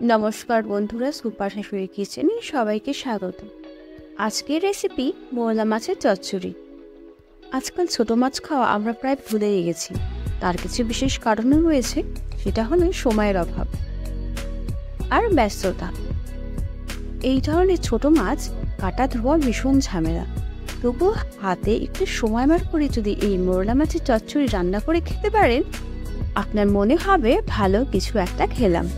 নমস্কার বন্ধুরা, সুপার শাশুড়ি কিচেনে সবাইকে স্বাগত। আজকের রেসিপি মোরলা মাছের চচ্চড়ি। আজকাল ছোট মাছ খাওয়া আমরা প্রায় ভুলেই গেছি। তার কিছু বিশেষ কারণও রয়েছে, সেটা হলো সময়ের অভাব আর ব্যস্ততা। এই ধরনের ছোট মাছ কাটা ধোয়া ভীষণ ঝামেলা। তবুও হাতে একটু সময় বার করে যদি এই মোরলা মাছের চচ্চড়ি রান্না করে খেতে পারেন, আপনার মনে হবে ভালো কিছু একটা খেলাম।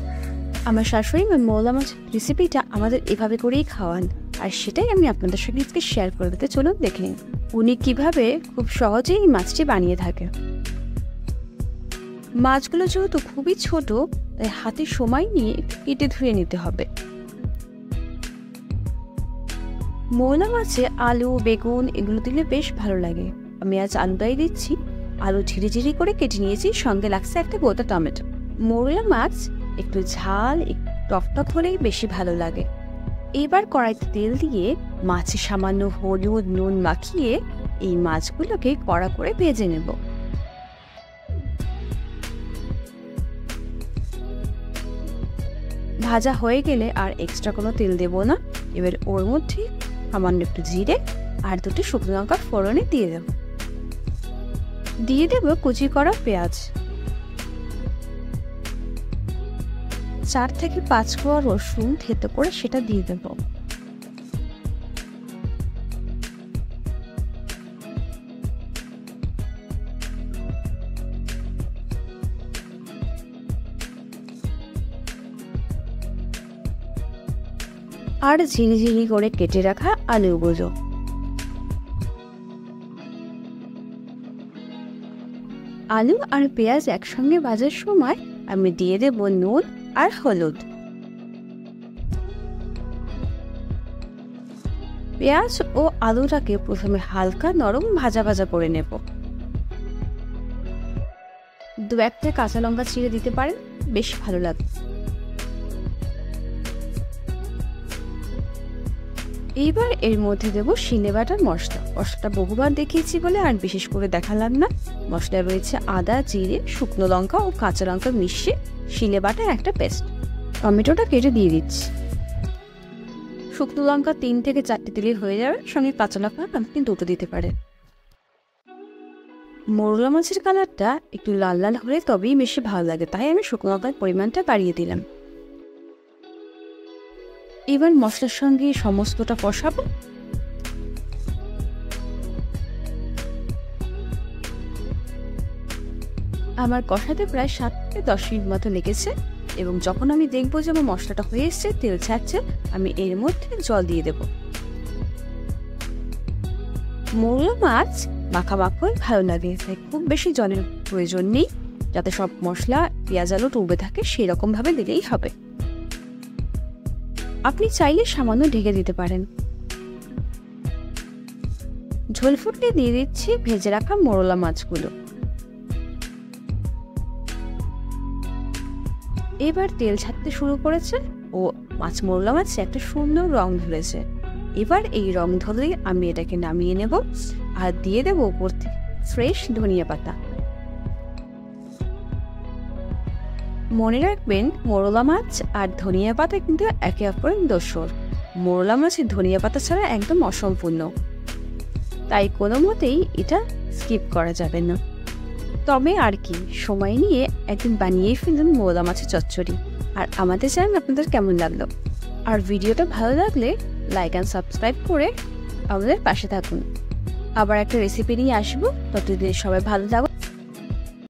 আমার শাশুড়ি মোরলা মাছের রেসিপিটা আমাদের এভাবে করেই খাওয়ান, আর সেটাই আমি আপনাদের সঙ্গে আজকে শেয়ার করে দিতে চলুন দেখে নিন উনি কীভাবে খুব সহজেই এই মাছটি বানিয়ে থাকে। মাছগুলো যেহেতু খুবই ছোট, তাই হাতে সময় নিয়ে কেটে ধুয়ে নিতে হবে। মোরলা মাছে আলু, বেগুন এগুলো দিলে বেশ ভালো লাগে। আমি আজ আলুটাই দিচ্ছি। আলু ঝিরিঝিরি করে কেটে নিয়েছি, সঙ্গে লাগছে একটা গোটা টমেটো। মোরলা মাছ একটু ঝাল টকটক হলেই বেশি ভালো লাগে। এবার কড়াইতে তেল দিয়ে মাছে সামান্য হলুদ নুন মাখিয়ে এই মাছগুলোকে কড়া করে ভেজে নেব। ভাজা হয়ে গেলে আর এক্সট্রা কোনো তেল দেব না। এবার ওর মধ্যে সামান্য একটু জিরে আর দুটো শুকনো লঙ্কা ফোড়নে দিয়ে দেব কুচি করা পেঁয়াজ, 4 থেকে 5 কোয়া রসুন থেতো করে সেটা দিয়ে দেব। আর ঝিরিঝিরি করে কেটে রাখা আলুগুলো। আলু আর পেঁয়াজ একসঙ্গে ভাজার সময় আমি দিয়ে দেব নুন আর হলুদ। পেঁয়াজ ও আলুটাকে প্রথমে হালকা নরম ভাজা ভাজা করে নেব। 2-1টা কাঁচা লঙ্কা ছিঁড়ে দিতে পারেন, বেশ ভালো লাগবে। এইবার এর মধ্যে দেব শিলে বাটার মশলাটা বহুবার দেখিয়েছি বলে আর বিশেষ করে দেখালাম না। মশলা রয়েছে আদা, জিরে, শুকনো লঙ্কা ও কাঁচা লঙ্কা মিশিয়ে শিলে বাটার একটা পেস্ট। টমেটোটা কেটে দিয়ে দিচ্ছি। শুকনো লঙ্কা 3 থেকে 4টে দিলে হয়ে যাবে, সঙ্গে কাঁচা লঙ্কা আপনি 2টো দিতে পারেন। মোরলা মাছের কালারটা একটু লাল লাল হলে তবেই বেশি ভালো লাগে, তাই আমি শুকনো লঙ্কার পরিমাণটা বাড়িয়ে দিলাম। এবার মশলার সঙ্গে সমস্তটা কষাবো। আমার কষাতে প্রায় 7 থেকে 10 মিনিট মতো লেগেছে, এবং যখন আমি দেখবো যে আমার মশলাটা হয়ে এসছে, তেল ছাড়ছে, আমি এর মধ্যে জল দিয়ে দেব। মোরলা মাছ মাখা মাখাই ভালো লাগে, তাই খুব বেশি জলের প্রয়োজন নেই। যাতে সব মশলা পেঁয়াজ আলু ডুবে থাকে সেই রকম ভাবে দিলেই হবে। আপনি চাইলে সামান্য ঢেকে দিতে পারেন। ঝোল ফুটলে দিয়ে দিচ্ছি ভেজে রাখা মোরলা মাছগুলো। এবার তেল ছাড়তে শুরু করেছে ও মোরলা মাছে একটা সুন্দর রং ধরেছে। এবার এই রং ধরে আমি এটাকে নামিয়ে নেব আর দিয়ে দেব উপর থেকে ফ্রেশ ধনিয়া পাতা। মনে রাখবেন, মোরলা মাছ আর ধনিয়া পাতা কিন্তু একে অপরের দোসর। মোরলা মাছের ধনিয়া পাতা ছাড়া একদম অসম্পূর্ণ, তাই কোনো মতেই এটা স্কিপ করা যাবে না। তবে আর কি, সময় নিয়ে একদিন বানিয়েই ফেলুন মোরলা মাছের চচ্চড়ি। আর আমাদের চ্যানেল আপনাদের কেমন লাগলো, আর ভিডিওটা ভালো লাগলে লাইক অ্যান্ড সাবস্ক্রাইব করে আমাদের পাশে থাকুন। আবার একটা রেসিপি নিয়ে আসবো, ততদিন সবাই ভালো থাকুন।